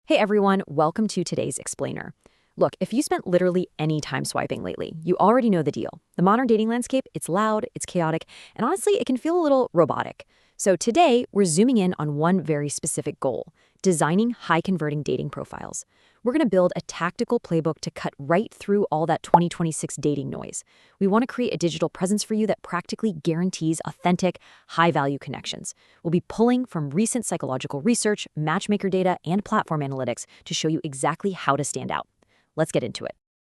Hey everyone, welcome to today's explainer. Look, if you spent literally any time swiping lately, you already know the deal. The modern dating landscape, it's loud, it's chaotic, and honestly, it can feel a little robotic. So today, we're zooming in on one very specific goal: designing high-converting dating profiles. We're going to build a tactical playbook to cut right through all that 2026 dating noise. We want to create a digital presence for you that practically guarantees authentic, high-value connections. We'll be pulling from recent psychological research, matchmaker data, and platform analytics to show you exactly how to stand out. Let's get into it.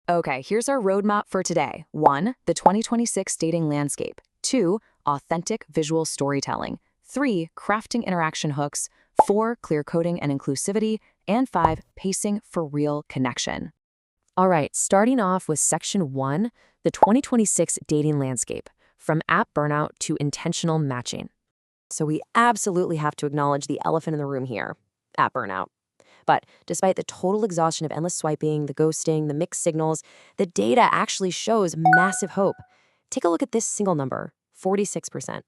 Okay, here's our roadmap for today. 1. The 2026 dating landscape. 2. Authentic visual storytelling. 3. Crafting interaction hooks. 4. Clear coding and inclusivity. And 5. Pacing for real connection. All right, starting off with Section 1, the 2026 dating landscape, from app burnout to intentional matching. So we absolutely have to acknowledge the elephant in the room here: app burnout. But despite the total exhaustion of endless swiping, the ghosting, the mixed signals, the data actually shows massive hope. Take a look at this single number: 46%.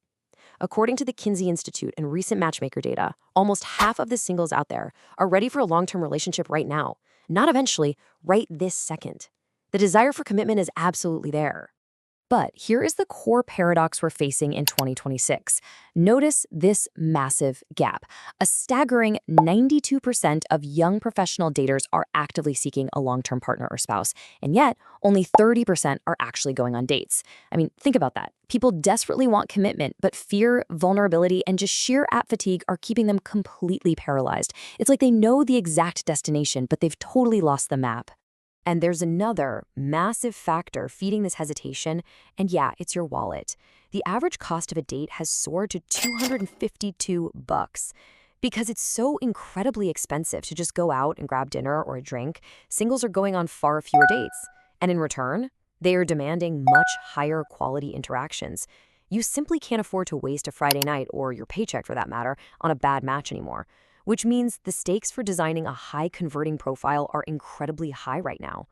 According to the Kinsey Institute and recent matchmaker data, almost half of the singles out there are ready for a long-term relationship right now, not eventually, right this second. The desire for commitment is absolutely there. But here is the core paradox we're facing in 2026. Notice this massive gap. A staggering 92% of young professional daters are actively seeking a long-term partner or spouse, and yet only 30% are actually going on dates. I mean, think about that. People desperately want commitment, but fear, vulnerability, and just sheer app fatigue are keeping them completely paralyzed. It's like they know the exact destination, but they've totally lost the map. And there's another massive factor feeding this hesitation, and yeah, it's your wallet. The average cost of a date has soared to $252. Because it's so incredibly expensive to just go out and grab dinner or a drink, singles are going on far fewer dates. And in return, they are demanding much higher quality interactions. You simply can't afford to waste a Friday night, or your paycheck for that matter, on a bad match anymore. Which means the stakes for designing a high-converting profile are incredibly high right now.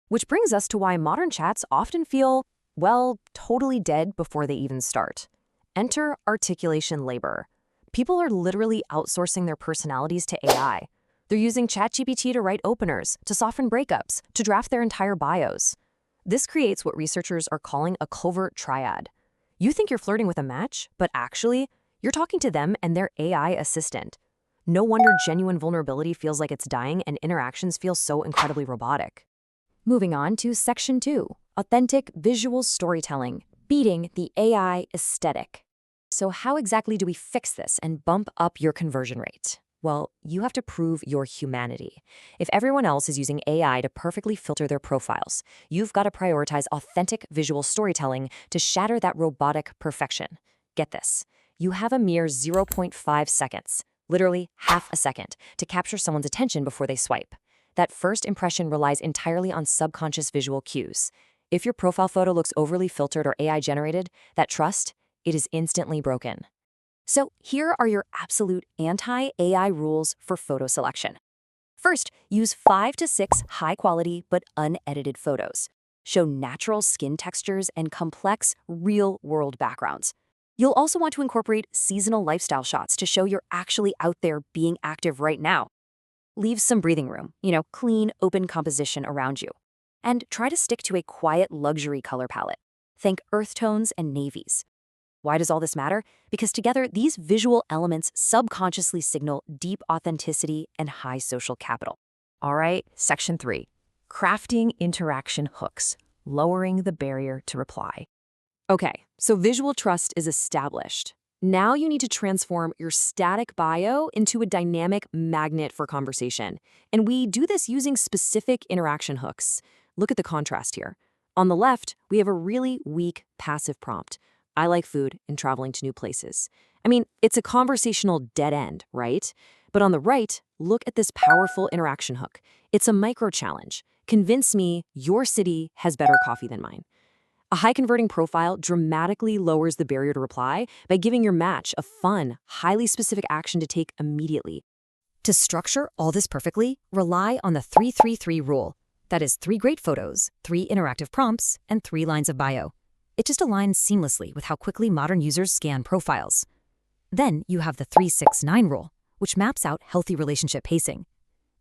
Which brings us to why modern chats often feel, well, totally dead before they even start. Enter articulation labor. People are literally outsourcing their personalities to AI. They're using ChatGPT to write openers, to soften breakups, to draft their entire bios. This creates what researchers are calling a covert triad. You think you're flirting with a match, but actually, you're talking to them and their AI assistant. No wonder genuine vulnerability feels like it's dying and interactions feel so incredibly robotic. Moving on to Section 2, authentic visual storytelling, beating the AI aesthetic. So how exactly do we fix this and bump up your conversion rate? Well, you have to prove your humanity. If everyone else is using AI to perfectly filter their profiles, you've got to prioritize authentic visual storytelling to shatter that robotic perfection. Get this, you have a mere 0.5 seconds. Literally half a second, to capture someone's attention before they swipe. That first impression relies entirely on subconscious visual cues. If your profile photo looks overly filtered or AI generated, that trust, it is instantly broken. So here are your absolute anti-AI rules for photo selection. First, use 5 to 6 high-quality but unedited photos. Show natural skin textures and complex, real-world backgrounds. You'll also want to incorporate seasonal lifestyle shots to show you're actually out there being active right now. Leave some breathing room, clean, open composition around you. And try to stick to a quiet luxury color palette. Think earth tones and navies. Why does all this matter? Because together, these visual elements subconsciously signal deep authenticity and high social capital. All right, Section 3, crafting interaction hooks, lowering the barrier to reply. Okay, so visual trust is established. Now you need to transform your static bio into a dynamic magnet for conversation. And we do this using specific interaction hooks. Look at the contrast here. On the left, we have a really weak passive prompt. I like food and traveling to new places. I mean, it's a conversational dead end, right? But on the right, look at this powerful interaction hook. It's a micro challenge. Convince me your city has better coffee than mine. A high-converting profile dramatically lowers the barrier to reply by giving your match a fun, highly specific action to take immediately. To structure all this perfectly, rely on the 3-3-3 rule. That is 3 great photos, 3 interactive prompts, and 3 lines of bio. It just aligns seamlessly with how quickly modern users scan profiles. Then you have the 3-6-9 rule, which maps out healthy relationship pacing.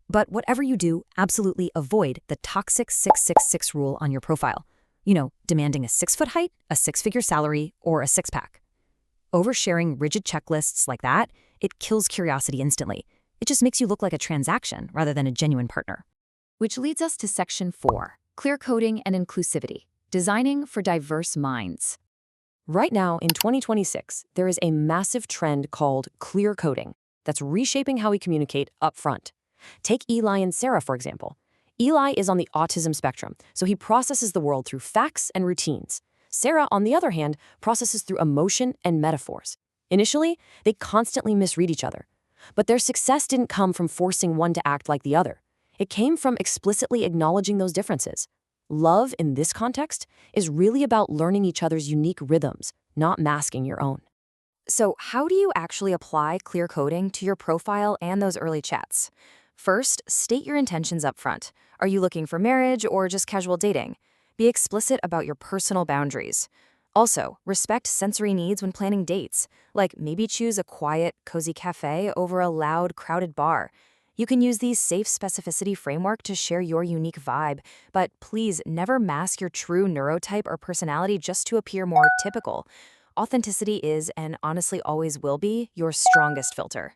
But whatever you do, absolutely avoid the toxic 666 rule on your profile. You know, demanding a 6-foot height, a 6-figure salary, or a six-pack. Oversharing rigid checklists like that, it kills curiosity instantly. It just makes you look like a transaction rather than a genuine partner. Which leads us to Section 4, Clear Coding and Inclusivity, Designing for Diverse Minds. Right now, in 2026, there is a massive trend called clear coding that's reshaping how we communicate upfront. Take Eli and Sarah, for example. Eli is on the autism spectrum, so he processes the world through facts and routines. Sarah, on the other hand, processes through emotion and metaphors. Initially, they constantly misread each other. But their success didn't come from forcing one to act like the other. It came from explicitly acknowledging those differences. Love, in this context, is really about learning each other's unique rhythms, not masking your own. So how do you actually apply clear coding to your profile and those early chats? First, state your intentions up front. Are you looking for marriage or just casual dating? Be explicit about your personal boundaries. Also, respect sensory needs when planning dates, like maybe choose a quiet, cozy cafe over a loud, crowded bar. You can use the safe specificity framework to share your unique vibe, but please never mask your true neurotype or personality just to appear more typical. Authenticity is, and honestly always will be, your strongest filter.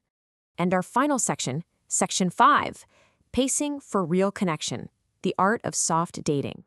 And our final section, Section 5, Pacing for Real Connection, the Art of Soft Dating.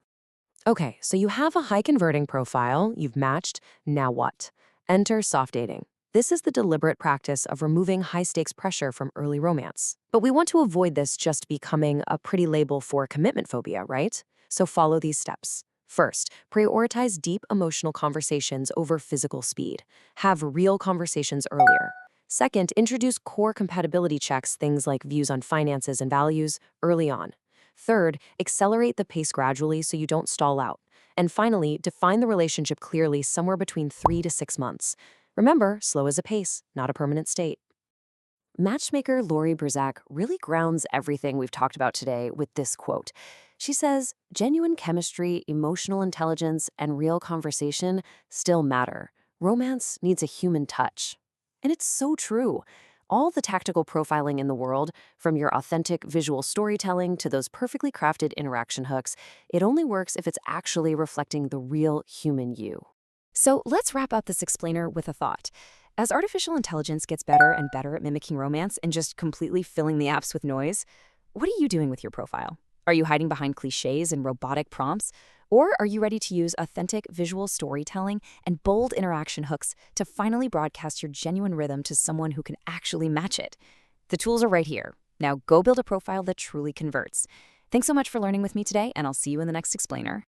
Okay, so you have a high-converting profile, you've matched, now what? Enter soft dating. This is the deliberate practice of removing high-stakes pressure from early romance. But we want to avoid this just becoming a pretty label for commitment phobia, right? So follow these steps. First, prioritize deep emotional conversations over physical speed. Have real conversations earlier. Second, introduce core compatibility checks, things like views on finances and values, early on. Third, accelerate the pace gradually so you don't stall out. And finally, define the relationship clearly somewhere between 3 to 6 months. Remember, slow is a pace, not a permanent state. Matchmaker Lori Brzak really grounds everything we've talked about today with this quote. She says, genuine chemistry, emotional intelligence, and real conversation still matter. Romance needs a human touch. And it's so true. All the tactical profiling in the world, from your authentic visual storytelling to those perfectly crafted interaction hooks, it only works if it's actually reflecting the real human you. So let's wrap up this explainer with a thought. As artificial intelligence gets better and better at mimicking romance and just completely filling the apps with noise, what are you doing with your profile? Are you hiding behind cliches and robotic prompts? Or are you ready to use authentic visual storytelling and bold interaction hooks to finally broadcast your genuine rhythm to someone who can actually match it? The tools are right here. Now go build a profile that truly converts. Thanks so much for learning with me today, and I'll see you in the next explainer.